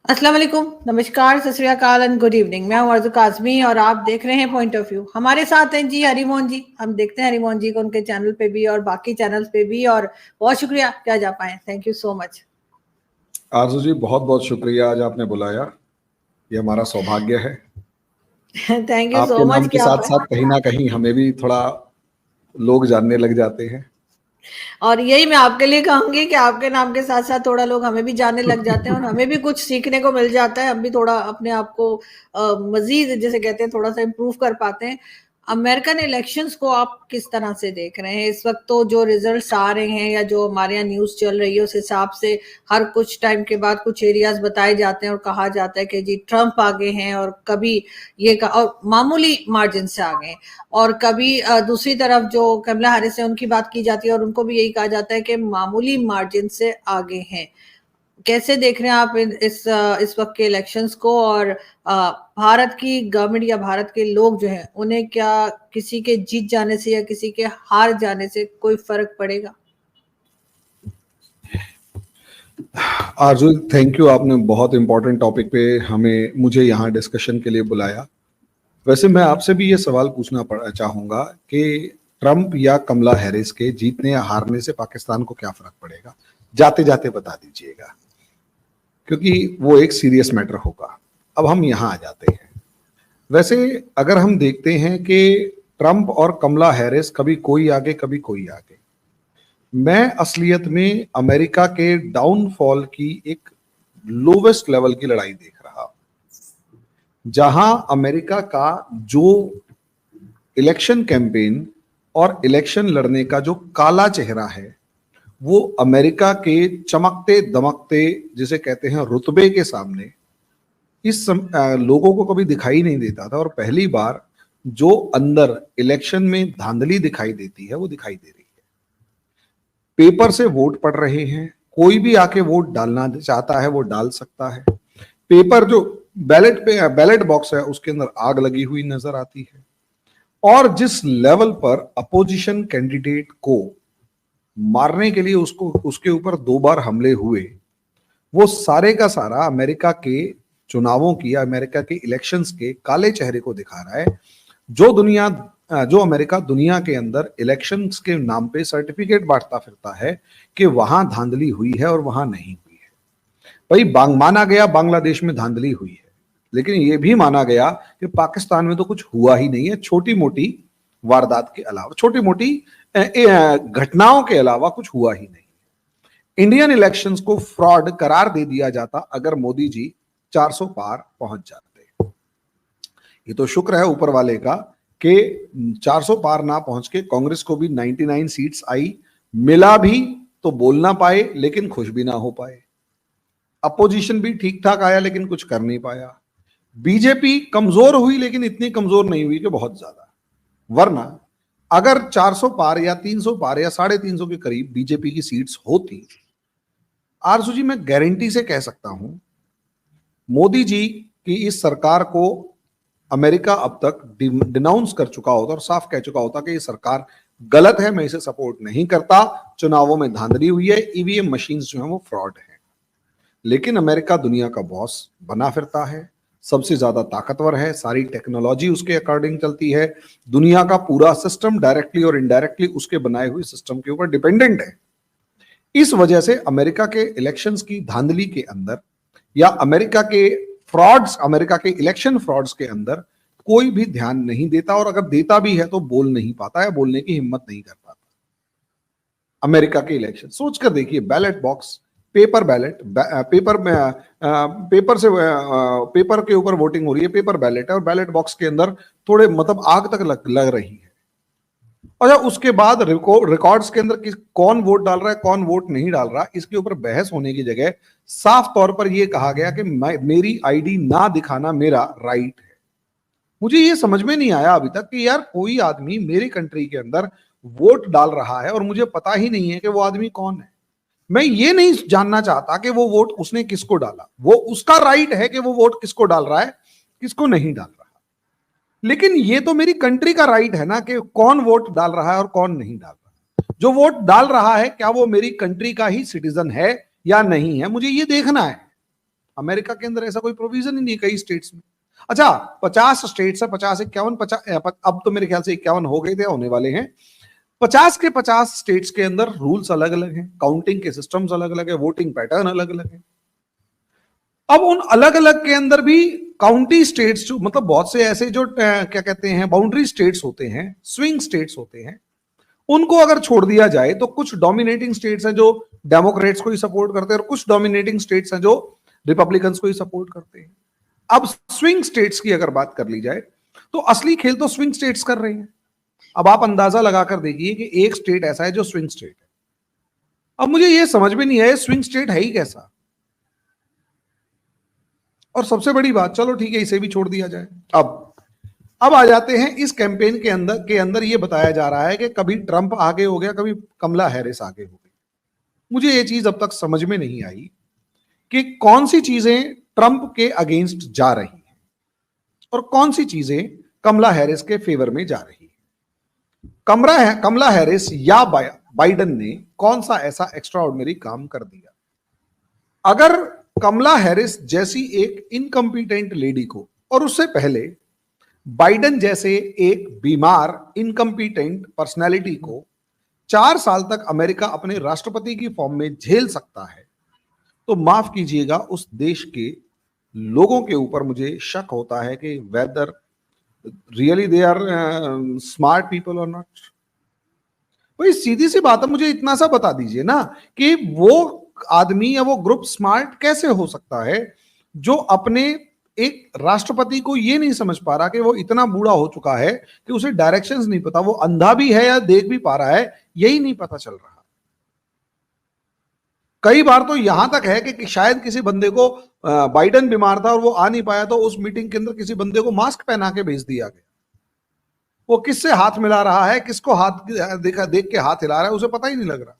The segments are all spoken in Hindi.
अस्सलाम वालेकुम, नमस्कार, सत श्री अकाल एंड गुड इवनिंग। मैं हूं अर्ज़ू काज़मी और आप देख रहे हैं पॉइंट ऑफ व्यू। हमारे साथ हैं जी हरिमोहन जी। हम देखते हैं हरिमोहन जी को उनके चैनल पे भी और बाकी चैनल्स पे भी, और बहुत शुक्रिया कि आज आप आए। Thank you so much. आरजू जी, बहुत बहुत शुक्रिया, आज आपने बुलाया। ये हमारा सौभाग्य है। थैंक यू आपके सो नाम मच के कि आप साथ आए। साथ कहीं ना कहीं हमें भी थोड़ा लोग जानने लग जाते हैं। और यही मैं आपके लिए कहूंगी कि आपके नाम के साथ साथ थोड़ा लोग हमें भी जानने लग जाते हैं और हमें भी कुछ सीखने को मिल जाता है। हम भी थोड़ा अपने आप को मजीद, जैसे कहते हैं, थोड़ा सा इम्प्रूव कर पाते हैं। अमेरिकन इलेक्शंस को आप किस तरह से देख रहे हैं इस वक्त? तो जो रिजल्ट्स आ रहे हैं या जो हमारे यहाँ न्यूज चल रही है उस हिसाब से हर कुछ टाइम के बाद कुछ एरियाज बताए जाते हैं और कहा जाता है कि जी ट्रंप आगे हैं, और कभी और मामूली मार्जिन से आगे हैं, और कभी दूसरी तरफ जो कमला हैरिस है उनकी बात की जाती है और उनको भी यही कहा जाता है कि मामूली मार्जिन से आगे हैं। कैसे देख रहे हैं आप इस वक्त के इलेक्शंस को? और भारत की गवर्नमेंट या भारत के लोग जो हैं उन्हें क्या किसी के जीत जाने से या किसी के हार जाने से कोई फर्क पड़ेगा? आरजू, थैंक यू, आपने बहुत इंपॉर्टेंट टॉपिक पे मुझे यहाँ डिस्कशन के लिए बुलाया। वैसे मैं आपसे भी ये सवाल पूछना चाहूंगा कि ट्रंप या कमला हैरिस के जीतने या हारने से पाकिस्तान को क्या फर्क पड़ेगा? जाते जाते बता दीजिएगा, क्योंकि वो एक सीरियस मैटर होगा। अब हम यहाँ आ जाते हैं। वैसे अगर हम देखते हैं कि ट्रंप और कमला हैरिस कभी कोई आगे कभी कोई आगे, मैं असलियत में अमेरिका के डाउनफॉल की एक लोवेस्ट लेवल की लड़ाई देख रहा हूं, जहां अमेरिका का जो इलेक्शन कैंपेन और इलेक्शन लड़ने का जो काला चेहरा है, वो अमेरिका के चमकते दमकते, जिसे कहते हैं, रुतबे के सामने लोगों को कभी दिखाई नहीं देता था। और पहली बार जो अंदर इलेक्शन में धांधली दिखाई देती है वो दिखाई दे रही है। पेपर से वोट पड़ रहे हैं, कोई भी आके वोट डालना चाहता है वो डाल सकता है। पेपर जो बैलेट बॉक्स है उसके अंदर आग लगी हुई नजर आती है। और जिस लेवल पर अपोजिशन कैंडिडेट को मारने के लिए उसके ऊपर 2 बार हमले हुए, वो सारे का सारा अमेरिका के चुनावों की, अमेरिका के इलेक्शंस के काले चेहरे को दिखा रहा है। जो अमेरिका दुनिया के अंदर इलेक्शंस के नाम पे सर्टिफिकेट बांटता फिरता है कि वहां धांधली हुई है और वहां नहीं हुई है। भाई, माना गया बांग्लादेश में धांधली हुई है, लेकिन यह भी माना गया कि पाकिस्तान में तो कुछ हुआ ही नहीं है। छोटी मोटी वारदात के अलावा, छोटी मोटी घटनाओं के अलावा कुछ हुआ ही नहीं। इंडियन इलेक्शंस को फ्रॉड करार दे दिया जाता अगर मोदी जी 400 पार पहुंच जाते। ये तो शुक्र है ऊपर वाले का कि 400 पार ना पहुंच के कांग्रेस को भी 99 सीट्स आई। मिला भी तो बोल ना पाए, लेकिन खुश भी ना हो पाए। अपोजिशन भी ठीक ठाक आया, लेकिन कुछ कर नहीं पाया। बीजेपी कमजोर हुई, लेकिन इतनी कमजोर नहीं हुई कि बहुत ज्यादा। वरना अगर 400 पार या 300 पार या 350 के करीब बीजेपी की सीट्स होती, आरजू जी, मैं गारंटी से कह सकता हूं, मोदी जी की इस सरकार को अमेरिका अब तक डिनाउंस कर चुका होता और साफ कह चुका होता कि ये सरकार गलत है, मैं इसे सपोर्ट नहीं करता, चुनावों में धांधली हुई है, ईवीएम मशीन जो है वो फ्रॉड है। लेकिन अमेरिका दुनिया का बॉस बना फिरता है, सबसे ज्यादा ताकतवर है, सारी टेक्नोलॉजी उसके अकॉर्डिंग चलती है, दुनिया का पूरा सिस्टम डायरेक्टली और इनडायरेक्टली उसके बनाए हुए सिस्टम के ऊपर डिपेंडेंट है। इस वजह से अमेरिका के इलेक्शंस की धांधली के अंदर या अमेरिका के इलेक्शन फ्रॉड्स के अंदर कोई भी ध्यान नहीं देता, और अगर देता भी है तो बोल नहीं पाता है, बोलने की हिम्मत नहीं कर पाता। अमेरिका के इलेक्शन सोचकर देखिए, ballot box, paper ballot, paper के ऊपर वोटिंग हो रही है, पेपर बैलेट है, और बैलेट बॉक्स के अंदर थोड़े मतलब आग तक लग रही है। और उसके बाद रिकॉर्ड्स के अंदर कौन वोट डाल रहा है, कौन वोट नहीं डाल रहा, इसके ऊपर बहस होने की जगह साफ तौर पर यह कहा गया कि मेरी आईडी ना दिखाना मेरा राइट है। मुझे यह समझ में नहीं आया अभी तक कि यार कोई आदमी मेरी कंट्री के अंदर वोट डाल रहा है और मुझे पता ही नहीं है कि वो आदमी कौन है। मैं ये नहीं जानना चाहता कि वो वोट उसने किसको डाला, वो उसका राइट है कि वो वोट किसको डाल रहा है, किसको नहीं डाल रहा। लेकिन ये तो मेरी कंट्री का राइट है ना कि कौन वोट डाल रहा है और कौन नहीं डाल रहा। जो वोट डाल रहा है क्या वो मेरी कंट्री का ही सिटीजन है या नहीं है, मुझे ये देखना है। अमेरिका के अंदर ऐसा कोई प्रोविजन ही नहीं है कई स्टेट्स में। अच्छा 50 स्टेट्स है, 50 51 50, अब तो मेरे ख्याल से 51 हो गए थे, होने वाले हैं। 50 के 50 स्टेट्स के अंदर रूल्स अलग अलग हैं, काउंटिंग के सिस्टम्स अलग अलग है, वोटिंग पैटर्न अलग अलग है। अब उन अलग अलग के अंदर भी काउंटी स्टेट्स जो मतलब बहुत से ऐसे जो क्या कहते हैं बाउंड्री स्टेट्स होते हैं, स्विंग स्टेट्स होते हैं, उनको अगर छोड़ दिया जाए तो कुछ डोमिनेटिंग स्टेट्स हैं जो डेमोक्रेट्स को ही सपोर्ट करते हैं और कुछ डोमिनेटिंग स्टेट्स हैं जो रिपब्लिकन्स को ही सपोर्ट करते हैं। अब स्विंग स्टेट्स की अगर बात कर ली जाए तो असली खेल तो स्विंग स्टेट्स कर रहे हैं। अब आप अंदाजा लगाकर देखिए कि एक स्टेट ऐसा है जो स्विंग स्टेट है। अब मुझे यह समझ में नहीं आया स्विंग स्टेट है ही कैसा। और सबसे बड़ी बात, चलो ठीक है इसे भी छोड़ दिया जाए। अब आ जाते हैं इस कैंपेन के अंदर ये बताया जा रहा है कि कभी ट्रंप आगे हो गया, कभी कमला हैरिस आगे हो गई। मुझे ये चीज अब तक समझ में नहीं आई कि कौन सी चीजें ट्रंप के अगेंस्ट जा रही हैं और कौन सी चीजें कमला हैरिस के फेवर में जा रही है। कमला हैरिस या बाइडन ने कौन सा ऐसा एक्स्ट्राऑर्डिनरी काम कर दिया? अगर कमला हैरिस जैसी एक इनकम्पिटेंट लेडी को और उससे पहले बाइडन जैसे एक बीमार इनकम्पिटेंट पर्सनैलिटी को 4 साल तक अमेरिका अपने राष्ट्रपति की फॉर्म में झेल सकता है, तो माफ कीजिएगा उस देश के लोगों के ऊपर मुझे शक होता है कि whether really they are smart people और नॉट। भाई सीधी सी बात है, मुझे इतना सा बता दीजिए ना कि वो आदमी या वो ग्रुप स्मार्ट कैसे हो सकता है जो अपने एक राष्ट्रपति को ये नहीं समझ पा रहा कि वो इतना बूढ़ा हो चुका है कि उसे डायरेक्शंस नहीं पता, वो अंधा भी है या देख भी पा रहा है यही नहीं पता चल रहा। कई बार तो यहां तक है कि शायद किसी बंदे को बाइडन बीमार था और वो आ नहीं पाया तो उस मीटिंग के अंदर किसी बंदे को मास्क पहना के भेज दिया गया। वो किससे हाथ मिला रहा है, किसको हाथ देख के हाथ हिला रहा है, उसे पता ही नहीं लग रहा।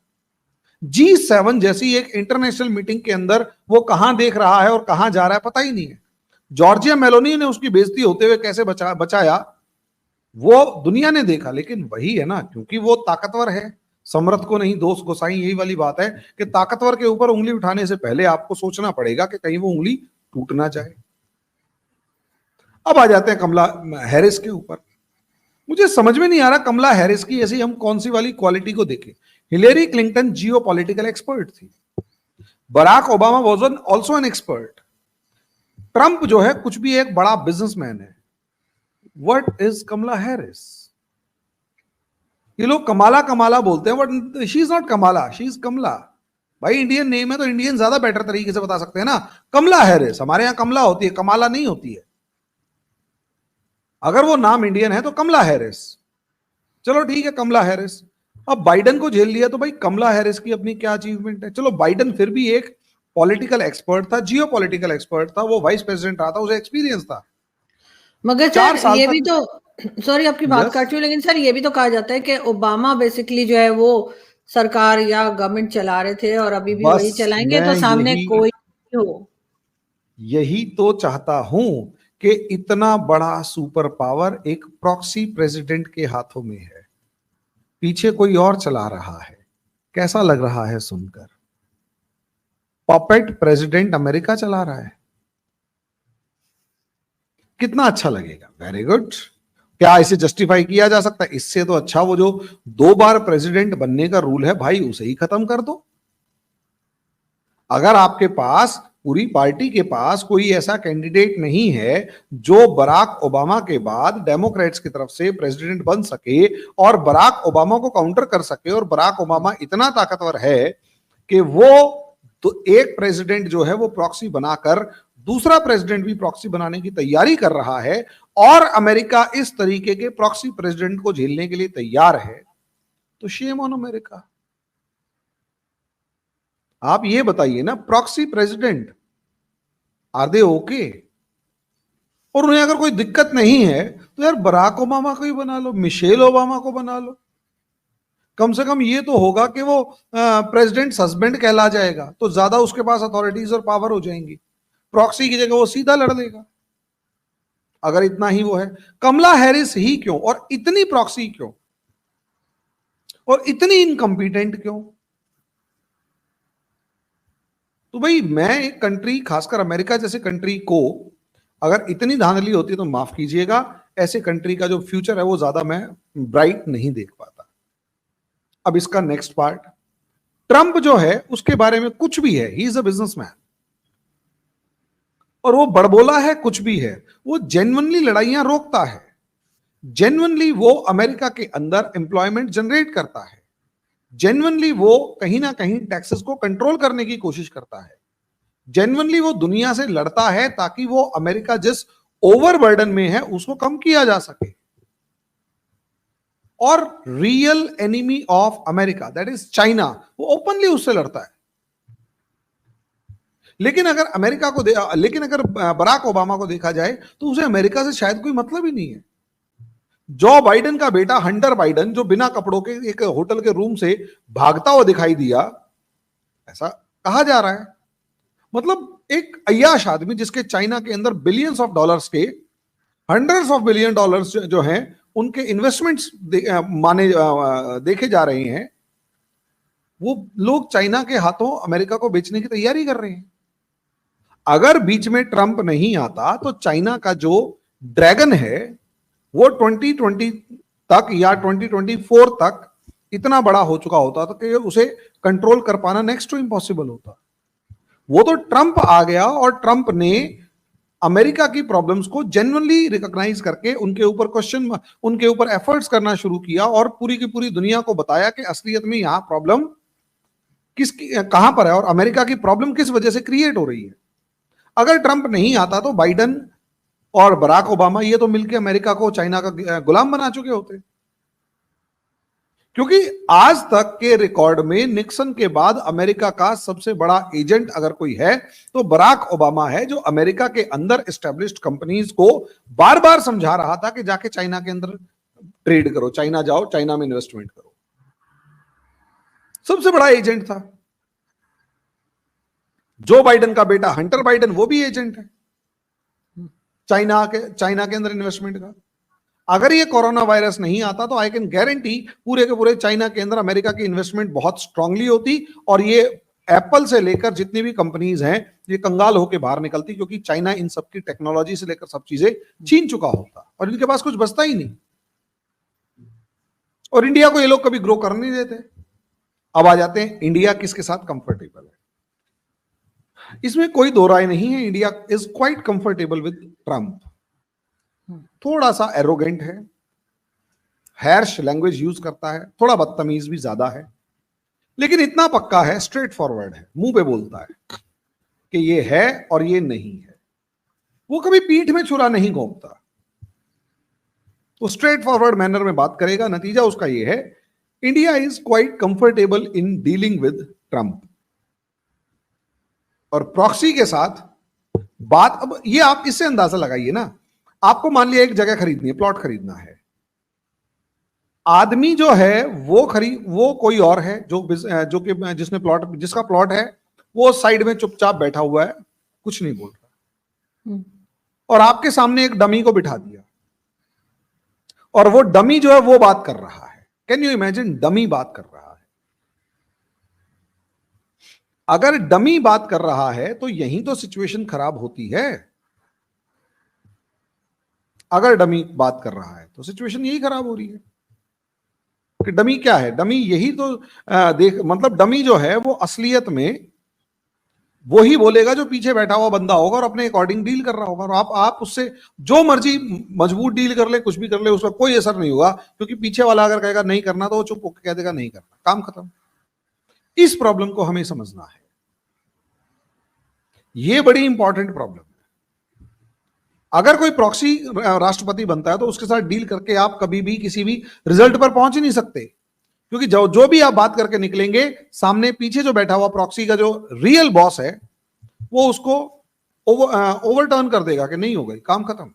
G7 जैसी एक इंटरनेशनल मीटिंग के अंदर वो कहां देख रहा है और कहां जा रहा है पता ही नहीं है। जॉर्जिया मेलोनी ने उसकी बेइज्जती होते हुए कैसे बचाया वो दुनिया ने देखा, लेकिन वही है ना, क्योंकि वो ताकतवर है, समर्थ को नहीं दोष गोसाई। यही वाली बात है कि ताकतवर के ऊपर उंगली उठाने से पहले आपको सोचना पड़ेगा कि कहीं वो उंगली टूट ना जाए। अब आ जाते हैं कमला हैरिस के ऊपर। मुझे समझ में नहीं आ रहा कमला हैरिस की ऐसी हम कौन सी वाली क्वालिटी को देखें। हिलेरी क्लिंटन जियोपॉलिटिकल एक्सपर्ट थी, Barack Obama was also an expert, Trump जो है कुछ भी एक बड़ा बिजनेसमैन है। What is Kamala Harris? ये लोग कमाला कमाला बोलते हैं but she is not Kamala, she is Kamala. भाई इंडियन नेम है तो इंडियन ज्यादा बेटर तरीके से बता सकते हैं ना। कमला हैरिस, हमारे यहां कमला होती है, कमाला नहीं होती है। अगर वो नाम इंडियन है तो कमला हैरिस, चलो ठीक है कमला हैरिस। अब बाइडन को झेल लिया तो भाई कमला हैरिस की अपनी क्या अचीवमेंट है? चलो बाइडन फिर भी एक पॉलिटिकल एक्सपर्ट था, जियोपॉलिटिकल एक्सपर्ट था, वो वाइस प्रेसिडेंट रहा था, उसे एक्सपीरियंस था। मगर सर ये भी तो, सॉरी आपकी बात काट रही हूँ, लेकिन सर ये भी तो कहा जाता है कि ओबामा बेसिकली जो है वो सरकार या गवर्नमेंट चला रहे थे और अभी भी वही चलाएंगे, तो सामने कोई हो। यही तो चाहता हूं कि इतना बड़ा सुपर पावर एक प्रॉक्सी प्रेसिडेंट के हाथों में है, पीछे कोई और चला रहा है। कैसा लग रहा है सुनकर? पपेट प्रेसिडेंट अमेरिका चला रहा है, कितना अच्छा लगेगा। Very good. क्या इसे जस्टिफाई किया जा सकता है? इससे तो अच्छा वो जो 2 बार प्रेसिडेंट बनने का रूल है भाई उसे ही खत्म कर दो। अगर आपके पास पूरी पार्टी के पास कोई ऐसा कैंडिडेट नहीं है जो बराक ओबामा के बाद डेमोक्रेट्स की तरफ से प्रेसिडेंट बन सके और बराक ओबामा को काउंटर कर सके, और बराक ओबामा इतना ताकतवर है कि वो तो एक प्रेसिडेंट जो है वो प्रॉक्सी बनाकर दूसरा प्रेसिडेंट भी प्रॉक्सी बनाने की तैयारी कर रहा है, और अमेरिका इस तरीके के प्रॉक्सी प्रेसिडेंट को झेलने के लिए तैयार है, तो शेम ऑन अमेरिका। आप ये बताइए ना, proxy president are they okay? और उन्हें अगर कोई दिक्कत नहीं है तो यार बराक ओबामा को ही बना लो, मिशेल ओबामा को बना लो। कम से कम ये तो होगा कि वो प्रेसिडेंट हस्बैंड कहला जाएगा, तो ज्यादा उसके पास अथॉरिटीज और पावर हो जाएंगी। प्रॉक्सी की जगह वो सीधा लड़ लेगा अगर इतना ही वो है। कमला हैरिस ही क्यों, और इतनी प्रॉक्सी क्यों, और इतनी इनकम्पिटेंट क्यों? तो भाई मैं एक कंट्री, खासकर अमेरिका जैसे कंट्री को अगर इतनी धांधली होती तो माफ कीजिएगा, ऐसे कंट्री का जो फ्यूचर है वो ज्यादा मैं ब्राइट नहीं देख पाता। अब इसका नेक्स्ट पार्ट, ट्रंप जो है उसके बारे में कुछ भी है, ही इज अ बिजनेसमैन, और वो बड़बोला है कुछ भी है, वो जेन्युइनली लड़ाइयां रोकता है, जेन्युइनली वो अमेरिका के अंदर एम्प्लॉयमेंट जनरेट करता है, जेन्युइनली वो कहीं ना कहीं टैक्सेस को कंट्रोल करने की कोशिश करता है, जेन्युइनली वो दुनिया से लड़ता है ताकि वो अमेरिका जिस ओवरबर्डन में है उसको कम किया जा सके। और real enemy of America that is China, वो ओपनली उससे लड़ता है। लेकिन अगर बराक ओबामा को देखा जाए तो उसे अमेरिका से शायद कोई मतलब ही नहीं है। जो बाइडेन का बेटा हंटर बाइडेन, जो बिना कपड़ों के एक होटल के रूम से भागता हुआ दिखाई दिया, ऐसा कहा जा रहा है। मतलब एक अय्याश आदमी जिसके चाइना के अंदर बिलियंस ऑफ डॉलर्स के, हंड्रेड्स ऑफ बिलियन डॉलर्स जो हैं उनके इन्वेस्टमेंट्स देखे जा रहे हैं, वो लोग चाइना के हाथों अमेरिका को बेचने की तैयारी कर रहे हैं। अगर बीच में ट्रंप नहीं आता तो चाइना का जो ड्रैगन है वो 2020 तक या 2024 तक इतना बड़ा हो चुका होता था कि उसे कंट्रोल कर पाना नेक्स्ट टू इम्पॉसिबल होता। वो तो ट्रंप आ गया और ट्रंप ने अमेरिका की प्रॉब्लम्स को जेन्युइनली रिकॉग्नाइज करके उनके ऊपर एफर्ट्स करना शुरू किया और पूरी की पूरी दुनिया को बताया कि असलियत में यहां प्रॉब्लम कहां पर है और अमेरिका की प्रॉब्लम किस वजह से क्रिएट हो रही है। अगर ट्रंप नहीं आता तो बाइडेन और बराक ओबामा ये तो मिलकर अमेरिका को चाइना का गुलाम बना चुके होते, क्योंकि आज तक के रिकॉर्ड में निक्सन के बाद अमेरिका का सबसे बड़ा एजेंट अगर कोई है तो बराक ओबामा है, जो अमेरिका के अंदर एस्टेब्लिश्ड कंपनीज को बार बार समझा रहा था कि जाके चाइना के अंदर ट्रेड करो, चाइना जाओ, चाइना में इन्वेस्टमेंट करो। सबसे बड़ा एजेंट था। जो बाइडेन का बेटा हंटर बाइडेन, वो भी एजेंट है चाइना के अंदर इन्वेस्टमेंट का। अगर ये कोरोना वायरस नहीं आता तो आई कैन गारंटी पूरे के पूरे चाइना के अंदर अमेरिका की इन्वेस्टमेंट बहुत स्ट्रांगली होती और ये एप्पल से लेकर जितनी भी कंपनीज हैं ये कंगाल होकर बाहर निकलती, क्योंकि चाइना इन सब की टेक्नोलॉजी से लेकर सब चीजें छीन चुका होता और इनके पास कुछ बचता ही नहीं। और इंडिया को ये लोग कभी ग्रो करने नहीं देते। अब आ जाते हैं इंडिया किसके साथ कंफर्टेबल है। इसमें कोई दो राय नहीं है, India is quite comfortable with Trump. थोड़ा सा एरोगेंट है, हैर्श लैंग्वेज यूज करता है, थोड़ा बदतमीज भी ज्यादा है, लेकिन इतना पक्का है, स्ट्रेट फॉरवर्ड है, मुंह पे बोलता है कि ये है और ये नहीं है। वो कभी पीठ में छुरा नहीं घोंपता, तो स्ट्रेट फॉरवर्ड मैनर में बात करेगा। नतीजा उसका ये है, India is quite comfortable in dealing with Trump. और प्रॉक्सी के साथ बात, अब ये आप इससे अंदाजा लगाइए ना, आपको मान लिया एक जगह खरीदनी है, प्लॉट खरीदना है, आदमी जो है वो कोई और है जो कि जिसका प्लॉट है वो साइड में चुपचाप बैठा हुआ है, कुछ नहीं बोल रहा, और आपके सामने एक डमी को बिठा दिया और वो डमी जो है वो बात कर रहा है। कैन यू इमेजिन, डमी बात कर रहा है। अगर डमी बात कर रहा है तो यही तो सिचुएशन खराब होती है। अगर डमी बात कर रहा है तो सिचुएशन यही खराब हो रही है कि डमी क्या है, डमी यही तो मतलब डमी जो है वो असलियत में वो ही बोलेगा जो पीछे बैठा हुआ बंदा होगा और अपने अकॉर्डिंग डील कर रहा होगा। और आप उससे जो मर्जी मजबूत डील कर ले, कुछ भी कर ले, उसका कोई असर नहीं होगा, क्योंकि पीछे वाला अगर कहेगा नहीं करना तो वो चुप होकर कह देगा नहीं करना, काम खत्म। इस प्रॉब्लम को हमें समझना है, ये बड़ी इंपॉर्टेंट प्रॉब्लम है। अगर कोई प्रॉक्सी राष्ट्रपति बनता है तो उसके साथ डील करके आप कभी भी किसी भी रिजल्ट पर पहुंच ही नहीं सकते, क्योंकि जो भी आप बात करके निकलेंगे, सामने पीछे जो बैठा हुआ प्रॉक्सी का जो रियल बॉस है वो उसको ओवरटर्न कर देगा कि नहीं हो गई, काम खत्म।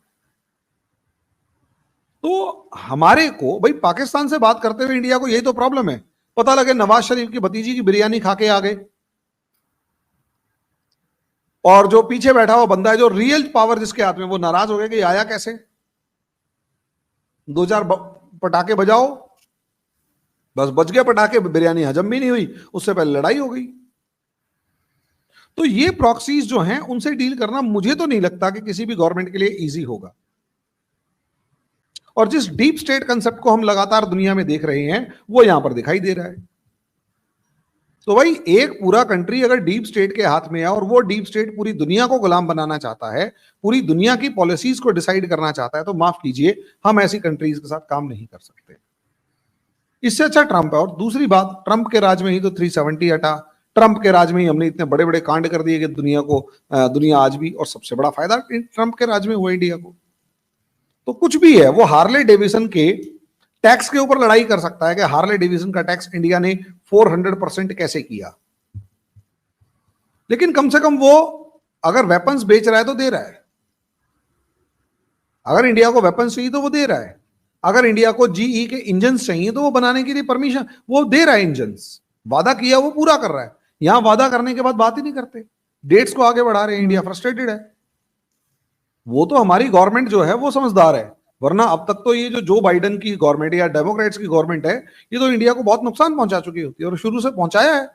तो हमारे को भाई पाकिस्तान से बात करते हुए इंडिया को यही तो प्रॉब्लम है। पता लगे नवाज शरीफ की भतीजी की बिरयानी खा के आ गए, और जो पीछे बैठा हुआ बंदा है, जो रियल पावर जिसके हाथ में, वो नाराज हो गया कि आया कैसे। 2-4 पटाखे बजाओ, बस बज गए पटाखे, बिरयानी हजम भी नहीं हुई, उससे पहले लड़ाई हो गई। तो ये प्रॉक्सीज जो हैं उनसे डील करना मुझे तो नहीं लगता कि किसी भी गवर्नमेंट के लिए इजी होगा। और जिस डीप स्टेट कंसेप्ट को हम लगातार दुनिया में देख रहे हैं वो यहां पर दिखाई दे रहा है। तो भाई एक पूरा कंट्री अगर डीप स्टेट के हाथ में है और वो डीप स्टेट पूरी दुनिया को गुलाम बनाना चाहता है, पूरी दुनिया की पॉलिसीज को डिसाइड करना चाहता है, तो माफ कीजिए, हम ऐसी कंट्रीज के साथ काम नहीं कर सकते। इससे अच्छा ट्रंप है। और दूसरी बात, ट्रंप के राज में ही तो 370 हटा, ट्रंप के राज में ही हमने इतने बड़े बड़े कांड कर दिए कि दुनिया आज भी, और सबसे बड़ा फायदा ट्रंप के राज में हुआ इंडिया को। तो कुछ भी है, वो हार्ले डेविसन के टैक्स के ऊपर लड़ाई कर सकता है कि हार्ले डेविसन का टैक्स इंडिया ने 400% कैसे किया, लेकिन कम से कम वो अगर वेपन्स बेच रहा है तो दे रहा है। अगर इंडिया को वेपन्स चाहिए तो वो दे रहा है। अगर इंडिया को जीई के इंजन चाहिए तो वो बनाने के लिए परमिशन वो दे रहा है। इंजन्स वादा किया वो पूरा कर रहा है। यहां वादा करने के बाद बात ही नहीं करते, डेट्स को आगे बढ़ा रहे हैं। इंडिया फ्रस्ट्रेटेड है। वो तो हमारी गवर्नमेंट जो है वो समझदार है, वरना अब तक तो ये जो बाइडेन की गवर्नमेंट या डेमोक्रेट्स की गवर्नमेंट है, ये तो इंडिया को बहुत नुकसान पहुंचा चुकी होती है और शुरू से पहुंचाया है।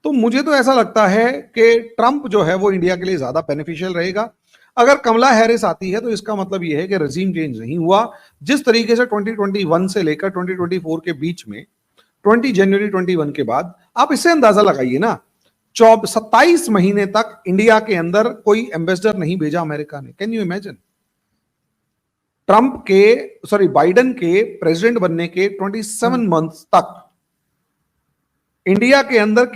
तो मुझे तो ऐसा लगता है कि ट्रंप जो है वो इंडिया के लिए ज्यादा बेनिफिशियल रहेगा। अगर कमला हैरिस आती है तो इसका मतलब यह है कि रेजिम चेंज नहीं हुआ। जिस तरीके से 2021 से लेकर 2024 के बीच में 20 जनवरी 21 के बाद आप इससे अंदाजा लगाइए ना, 27 महीने तक इंडिया के अंदर कोई एम्बेसडर नहीं भेजा अमेरिका ने। Can you imagine? बाइडेन के प्रेसिडेंट बनने के 27 मंथ्स तक इंडिया के अंदर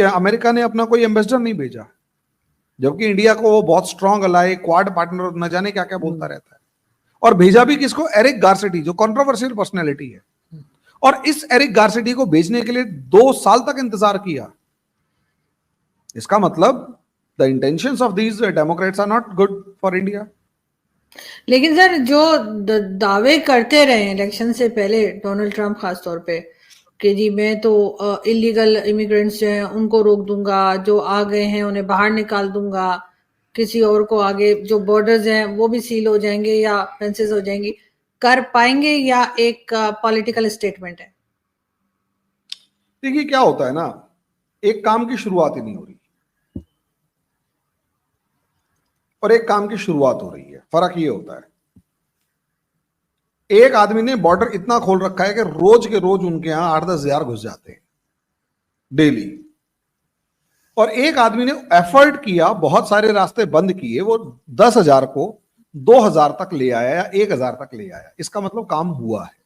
अमेरिका ने अपना कोई एम्बेसडर नहीं भेजा, जबकि इंडिया को वो बहुत स्ट्रांग अलाय, क्वाड पार्टनर, न जाने क्या क्या बोलता रहता है। और भेजा भी किसको? एरिक गारसेटी, जो कंट्रोवर्शियल पर्सनैलिटी है। और इस एरिक गारसेटी को भेजने के लिए 2 साल तक इंतजार किया। इसका मतलब the intentions of these democrats are not good for India. लेकिन सर, जो दावे करते रहे इलेक्शन से पहले डोनाल्ड ट्रंप खास तौर पे कि जी मैं तो इलीगल इमिग्रेंट्स जो हैं उनको रोक दूंगा, जो आ गए हैं उन्हें बाहर निकाल दूंगा, किसी और को आगे, जो बॉर्डर्स हैं वो भी सील हो जाएंगे या फेंसेस हो जाएंगी, कर पाएंगे या एक पॉलिटिकल स्टेटमेंट है? देखिए क्या होता है ना, एक काम की शुरुआत ही नहीं हो रही और एक काम की शुरुआत हो रही है। फर्क ये होता है, एक आदमी ने बॉर्डर इतना खोल रखा है कि रोज के रोज उनके यहां 8-10 हजार घुस जाते हैं डेली, और एक आदमी ने एफर्ट किया, बहुत सारे रास्ते बंद किए, वो 10,000 को 2,000 तक ले आया या 1,000 तक ले आया। इसका मतलब काम हुआ है।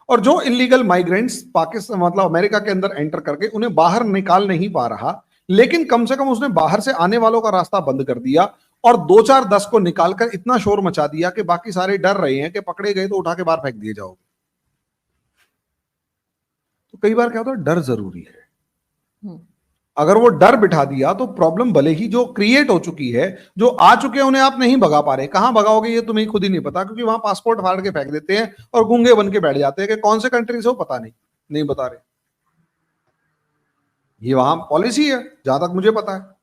और जो इलीगल माइग्रेंट्स पाकिस्तान मतलब अमेरिका के अंदर एंटर करके उन्हें बाहर निकाल नहीं पा रहा, लेकिन कम से कम उसने बाहर से आने वालों का रास्ता बंद कर दिया और 2-4-10 को निकालकर इतना शोर मचा दिया कि बाकी सारे डर रहे हैं कि पकड़े गए तो उठा के बाहर फेंक दिए जाओगे। तो कई बार क्या होता है, डर जरूरी है। अगर वो डर बिठा दिया तो प्रॉब्लम भले ही जो क्रिएट हो चुकी है, जो आ चुके हैं, उन्हें आप नहीं भगा पा रहे। कहां भगाओगे ये तुम्हें खुद ही नहीं पता, क्योंकि वहां पासपोर्ट फाड़ के फेंक देते हैं और गूंगे बन के बैठ जाते हैं कि कौन से कंट्री से हो पता नहीं बता रहे। ये वहां पॉलिसी है जहां तक मुझे पता है।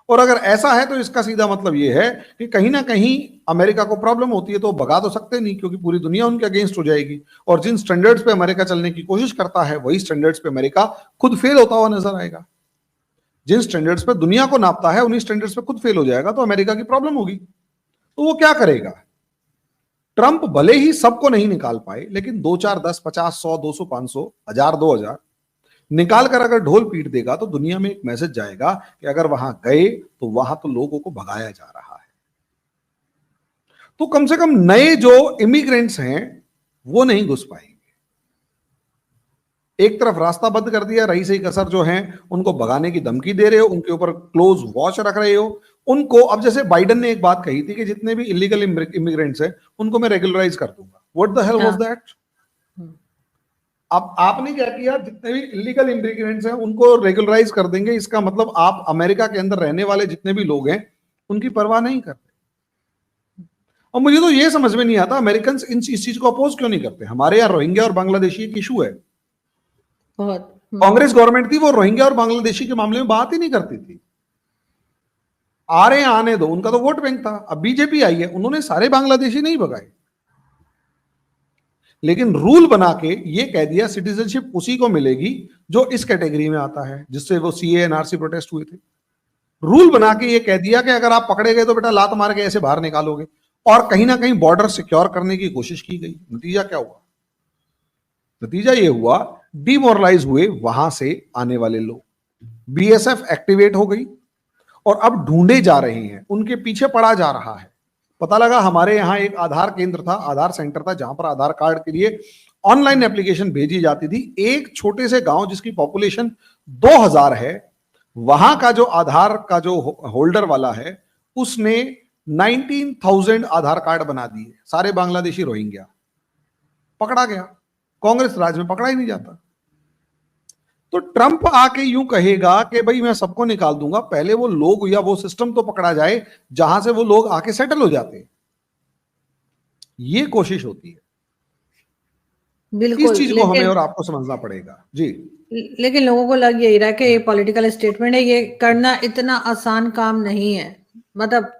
और अगर ऐसा है तो इसका सीधा मतलब यह है कि कहीं ना कहीं अमेरिका को प्रॉब्लम होती है, तो भगा तो सकते नहीं, क्योंकि पूरी दुनिया उनके अगेंस्ट हो जाएगी। और जिन स्टैंडर्ड्स पे अमेरिका चलने की कोशिश करता है, वही स्टैंडर्ड्स पे अमेरिका खुद फेल होता हुआ नजर आएगा। जिन स्टैंडर्ड्स पे दुनिया को नापता है, उन्हीं स्टैंडर्ड्स पे खुद फेल हो जाएगा, तो अमेरिका की प्रॉब्लम होगी। तो वो क्या करेगा? ट्रंप भले ही सबको नहीं निकाल पाए, लेकिन 2-4, 10, 50, 100, 200, 500, 1000, 2000 निकाल कर अगर ढोल पीट देगा तो दुनिया में एक मैसेज जाएगा कि अगर वहां गए तो वहां तो लोगों को भगाया जा रहा है। तो कम से कम नए जो इमिग्रेंट्स हैं वो नहीं घुस पाएंगे। एक तरफ रास्ता बंद कर दिया, रही सही कसर जो हैं उनको भगाने की धमकी दे रहे हो, उनके ऊपर क्लोज वॉच रख रहे हो उनको। अब जैसे बाइडेन ने एक बात कही थी कि जितने भी इलीगल इमिग्रेंट्स हैं उनको मैं रेगुलराइज कर दूंगा। What the hell was that? अब आपने क्या किया? जितने भी इलीगल इमिग्रेंट्स हैं उनको रेगुलराइज कर देंगे। इसका मतलब आप अमेरिका के अंदर रहने वाले जितने भी लोग हैं उनकी परवाह नहीं करते। और मुझे तो ये समझ में नहीं आता अमेरिकन इस चीज को अपोज क्यों नहीं करते। हमारे यहाँ रोहिंग्या और बांग्लादेशी एक इशू है, बहुत। कांग्रेस गवर्नमेंट थी वो रोहिंग्या और बांग्लादेशी के मामले में बात ही नहीं करती थी। आ रहे हैं आने दो, उनका तो वोट बैंक था। अब बीजेपी आई है, उन्होंने सारे बांग्लादेशी नहीं भगाए, लेकिन रूल बना के ये कह दिया सिटीजनशिप उसी को मिलेगी जो इस कैटेगरी में आता है, जिससे वो सीए एनआरसी प्रोटेस्ट हुए थे। रूल बना के ये कह दिया कि अगर आप पकड़े गए तो बेटा लात मार के ऐसे बाहर निकालोगे, और कहीं ना कहीं बॉर्डर सिक्योर करने की कोशिश की गई। नतीजा क्या हुआ? नतीजा ये हुआ, डिमोरलाइज हुए वहां से आने वाले लोग, बीएसएफ एक्टिवेट हो गई और अब ढूंढे जा रहे हैं, उनके पीछे पड़ा जा रहा है। पता लगा हमारे यहाँ एक आधार केंद्र था, आधार सेंटर था, जहां पर आधार कार्ड के लिए ऑनलाइन एप्लीकेशन भेजी जाती थी। एक छोटे से गांव जिसकी पॉपुलेशन 2000 है, वहां का जो आधार का जो होल्डर वाला है, उसने 19,000 आधार कार्ड बना दिए, सारे बांग्लादेशी रोहिंग्या। पकड़ा गया, कांग्रेस राज में पकड़ा ही नहीं जाता। तो ट्रंप आके यूं कहेगा कि भाई मैं सबको निकाल दूंगा, पहले वो लोग या वो सिस्टम तो पकड़ा जाए जहां से वो लोग आके सेटल हो जाते हैं। ये कोशिश होती है। बिल्कुल, इस चीज को हमें और आपको समझना पड़ेगा जी। लेकिन लोगों को लग यही रहा है कि ये पॉलिटिकल स्टेटमेंट है, ये करना इतना आसान काम नहीं है। मतलब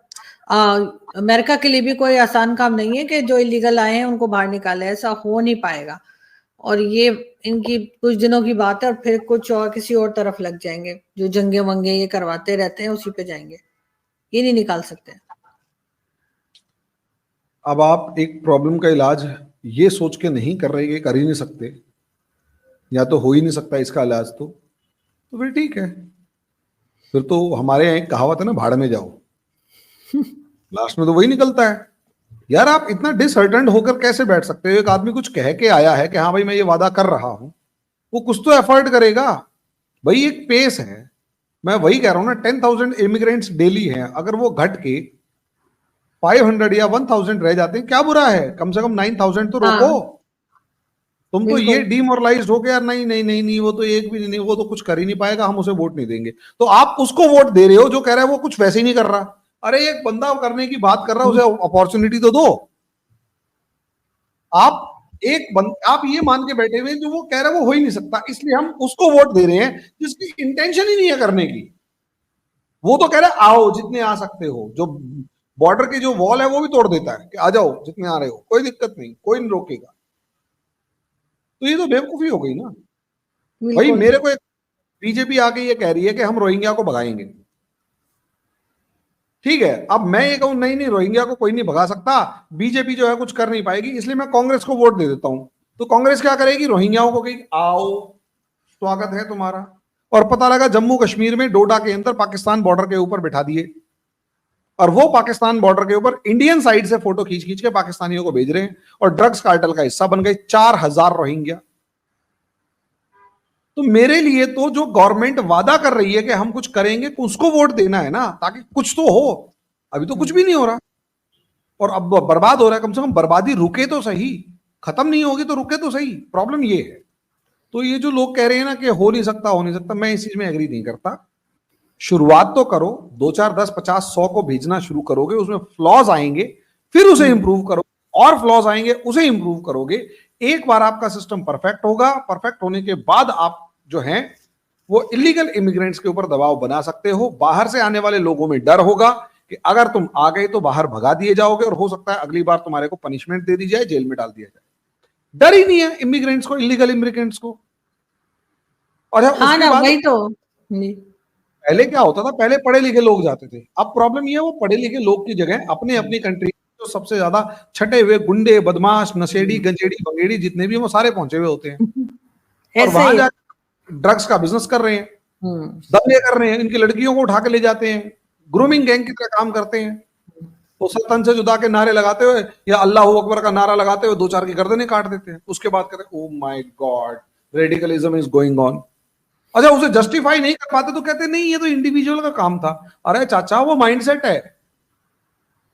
अमेरिका के लिए भी कोई आसान काम नहीं है कि जो इलीगल आए हैं उनको बाहर निकाले, ऐसा हो नहीं पाएगा। और ये इनकी कुछ दिनों की बात है और फिर कुछ और किसी और तरफ लग जाएंगे, जो जंगे वंगे ये करवाते रहते हैं उसी पे जाएंगे, ये नहीं निकाल सकते। अब आप एक प्रॉब्लम का इलाज ये सोच के नहीं कर रहे कि कर ही नहीं सकते या तो हो ही नहीं सकता इसका इलाज, तो फिर ठीक है, फिर तो हमारे यहाँ एक कहावत है ना, भाड़ में जाओ। लास्ट में तो वही निकलता है। यार आप इतना डिसहर्टेंड होकर कैसे बैठ सकते हो? एक आदमी कुछ कह के आया है कि हाँ भाई मैं ये वादा कर रहा हूं, वो कुछ तो एफर्ट करेगा भाई, एक पेस है। मैं वही कह रहा हूं ना, 10,000 इमिग्रेंट्स डेली हैं, अगर वो घट के 500 या 1,000 रह जाते हैं, क्या बुरा है? कम से कम 9,000 तो रोको। तुम तो ये डिमोरलाइज हो गया, यार नहीं नहीं नहीं नहीं वो तो एक भी नहीं, वो तो कुछ कर ही नहीं पाएगा, हम उसे वोट नहीं देंगे। तो आप उसको वोट दे रहे हो जो कह रहा है वो कुछ वैसे ही नहीं कर रहा। अरे एक बंदा करने की बात कर रहा है, उसे अपॉर्चुनिटी तो दो। आप ये मान के बैठे हुए जो वो कह रहा है वो हो ही नहीं सकता, इसलिए हम उसको वोट दे रहे हैं जिसकी इंटेंशन ही नहीं है करने की। वो तो कह रहा है आओ जितने आ सकते हो, जो बॉर्डर की जो वॉल है वो भी तोड़ देता है कि आ जाओ जितने आ रहे हो, कोई दिक्कत नहीं, कोई नहीं रोकेगा। तो ये तो बेवकूफी हो गई ना भाई। मेरे को एक बीजेपी आके ये कह रही है कि हम रोहिंग्या को भगाएंगे, ठीक है। अब मैं ये कहूं नहीं नहीं रोहिंग्या को कोई नहीं भगा सकता, बीजेपी जो है कुछ कर नहीं पाएगी, इसलिए मैं कांग्रेस को वोट दे देता हूं। तो कांग्रेस क्या करेगी? रोहिंग्याओं को कहेगी आओ स्वागत है तुम्हारा। और पता लगा जम्मू कश्मीर में डोडा के अंदर पाकिस्तान बॉर्डर के ऊपर बिठा दिए, और वो पाकिस्तान बॉर्डर के ऊपर इंडियन साइड से फोटो खींच खींच के पाकिस्तानियों को भेज रहे हैं, और ड्रग्स कार्टेल का हिस्सा बन गए 4,000 रोहिंग्या। तो मेरे लिए तो जो गवर्नमेंट वादा कर रही है कि हम कुछ करेंगे, उसको वोट देना है ना, ताकि कुछ तो हो। अभी तो कुछ भी नहीं हो रहा और अब बर्बाद हो रहा है। कम से कम बर्बादी रुके तो सही, खत्म नहीं होगी तो रुके तो सही। प्रॉब्लम ये है। तो ये जो लोग कह रहे हैं ना कि हो नहीं सकता हो नहीं सकता, मैं इस चीज में एग्री नहीं करता। शुरुआत तो करो, 2 4 10 50 100 को भेजना शुरू करोगे, उसमें फ्लॉज आएंगे, फिर उसे इंप्रूव करो, और फ्लॉज आएंगे उसे इंप्रूव करोगे। एक बार आपका सिस्टम परफेक्ट होगा, परफेक्ट होने के बाद आप जो हैं वो इलीगल इमिग्रेंट्स के ऊपर दबाव बना सकते हो। बाहर से आने वाले लोगों में डर होगा कि अगर तुम आ गए तो बाहर भगा दिए जाओगे, और हो सकता है अगली बार तुम्हारे को पनिशमेंट दे दी जाए, जेल में डाल दिया जाए। डर ही नहीं है इमिग्रेंट्स को, इलीगल इमिग्रेंट्स को। और हाँ ना, वही तो। पहले क्या होता था? पहले पढ़े लिखे लोग जाते थे। अब प्रॉब्लम ये है वो पढ़े लिखे लोग की जगह अपने अपनी कंट्री जो सबसे ज्यादा छटे हुए गुंडे, बदमाश, नशेड़ी, गंजेड़ी, बंगेड़ी जितने भी, वो सारे पहुंचे हुए होते हैं और वहां जाकर ड्रग्स का बिजनेस कर रहे हैं, दंगे कर रहे हैं, इनकी लड़कियों को उठा के ले जाते हैं, ग्रूमिंग गैंग की तरह काम करते हैं। तो सल्तन से जुदा के नारे लगाते हुए या अल्लाह अकबर का नारा लगाते हुए 2 4 की गर्दनें काट देते हैं। उसके बाद कहते हैं oh my God, radicalism is going on. अच्छा, उसे जस्टिफाई नहीं कर पाते तो कहते नहीं ये तो इंडिविजुअल का काम था। अरे चाचा, वो माइंडसेट है।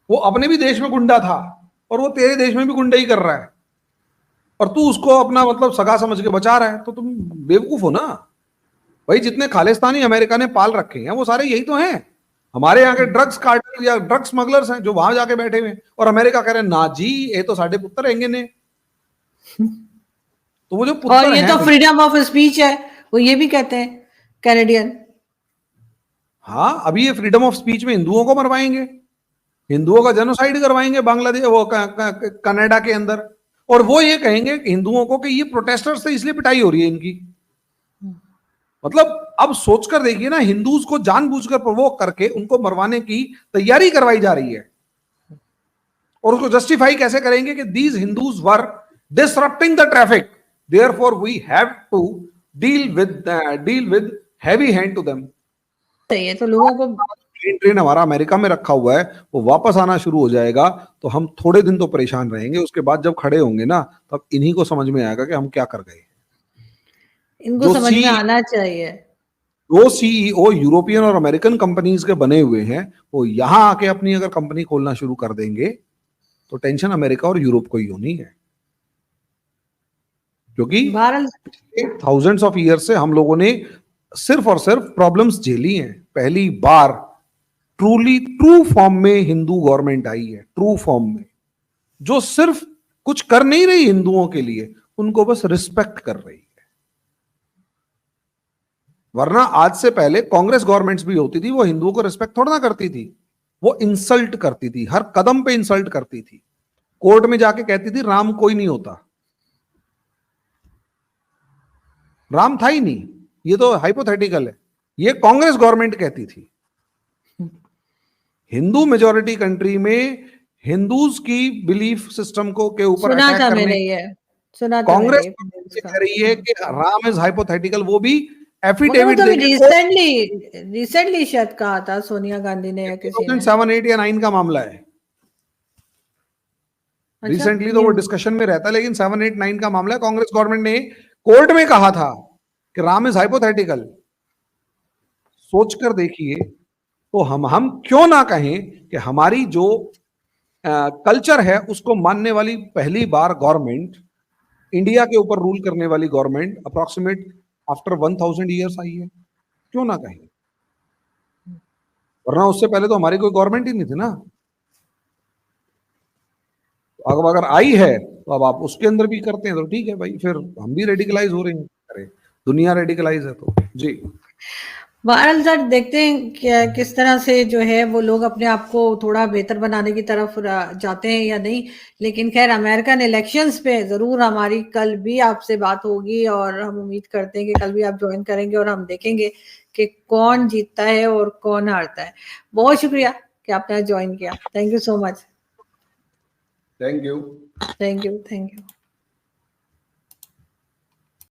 वो अपने भी देश में गुंडा था और वो तेरे देश में भी गुंडा ही कर रहा है, और तू उसको अपना मतलब सगा समझ के बचा रहा है। तो तुम बेवकूफ हो ना भाई। जितने खालिस्तानी अमेरिका ने पाल रखे हैं वो सारे यही तो हैं। हमारे यहाँ के ड्रग्स कार्टेल या ड्रग्स स्मगलर्स हैं जो वहां जाके बैठे हुए हैं, और अमेरिका कह रहे हैं ना जी ये तो साढ़े पुत्र रहेंगे ने। तो वो जो पुत्र और ये तो फ्रीडम ऑफ स्पीच है, वो ये भी कहते हैं कैनेडियन। हाँ, अभी ये फ्रीडम ऑफ स्पीच में हिंदुओं को मरवाएंगे, हिंदुओं का जेनोसाइड करवाएंगे बांग्लादेश वो कनाडा के अंदर। और वो ये कहेंगे हिंदुओं को कि ये प्रोटेस्टर्स से इसलिए पिटाई हो रही है इनकी। मतलब अब सोचकर देखिए ना, हिंदूज को जानबूझकर प्रोवोक करके उनको मरवाने की तैयारी करवाई जा रही है, और उसको जस्टिफाई कैसे करेंगे कि these Hindus were disrupting the traffic, therefore we have to deal with heavy hand to them. सही है, तो लोगों को ट्रेन हमारा अमेरिका में रखा हुआ है, वो वापस आना शुरू हो जाएगा, तो हम थोड़े दिन तो परेशान रहेंगे, उसके बाद जब खड़े होंगे ना, तब इन्हीं को समझ में आएगा कि हम क्या कर गए। इनको समझ में आना चाहिए। जो सीईओ यूरोपियन और अमेरिकन कंपनीज के बने हुए हैं, वो यहां आके अपनी अगर कंपनी खोलना शुरू कर देंगे तो टेंशन अमेरिका और यूरोप को ही होनी है, क्योंकि थाउजेंड्स ऑफ ईयर से हम लोगों ने सिर्फ और सिर्फ प्रॉब्लम्स झेली हैं। पहली बार ट्रू फॉर्म में हिंदू गवर्नमेंट आई है, ट्रू फॉर्म में, जो सिर्फ कुछ कर नहीं रही हिंदुओं के लिए, उनको बस रिस्पेक्ट कर रही है। वरना आज से पहले कांग्रेस गवर्नमेंट्स भी होती थी, वो हिंदुओं को रिस्पेक्ट थोड़ा ना करती थी, वो इंसल्ट करती थी, हर कदम पे इंसल्ट करती थी। कोर्ट में जाके कहती थी राम कोई नहीं होता, राम था ही नहीं, ये तो हाइपोथेटिकल है, ये कांग्रेस गवर्नमेंट कहती थी। हिंदू मेजॉरिटी कंट्री में हिंदूज की बिलीफ सिस्टम को के ऊपर अटैक करने कांग्रेस कह रही है कि राम इज हाइपोथेटिकल, वो भी एफिडेविट रिसेंटली शायद कहा था सोनिया गांधी ने या किसी ने। 2007, 8 या 9 का मामला है। रिसेंटली तो वो डिस्कशन में रहता है, लेकिन 7, 8, 9 का मामला है। कांग्रेस गवर्नमेंट ने कोर्ट में कहा था कि राम इज हाइपोथेटिकल। सोचकर देखिए, तो हम क्यों ना कहें कि हमारी जो कल्चर है उसको मानने वाली पहली बार गवर्नमेंट, इंडिया के ऊपर रूल करने वाली government approximate after 1000 years I है, क्यों ना कहें। वरना उससे पहले तो हमारी कोई गवर्नमेंट ही नहीं थी ना। अब अगर आई है तो अब आप उसके अंदर भी करते हैं तो ठीक है भाई, फिर हम भी रेडिकलाइज हो रहे हैं। अरे दुनिया रेडिकलाइज है तो जी। बहरहाल सर, देखते हैं क्या किस तरह से जो है वो लोग अपने आप को थोड़ा बेहतर बनाने की तरफ जाते हैं या नहीं। लेकिन खैर, अमेरिकन इलेक्शंस पे जरूर हमारी कल भी आपसे बात होगी, और हम उम्मीद करते हैं कि कल भी आप ज्वाइन करेंगे और हम देखेंगे कि कौन जीतता है और कौन हारता है। बहुत शुक्रिया कि आपने ज्वाइन किया। Thank you so much. Thank you. Thank you. Thank you.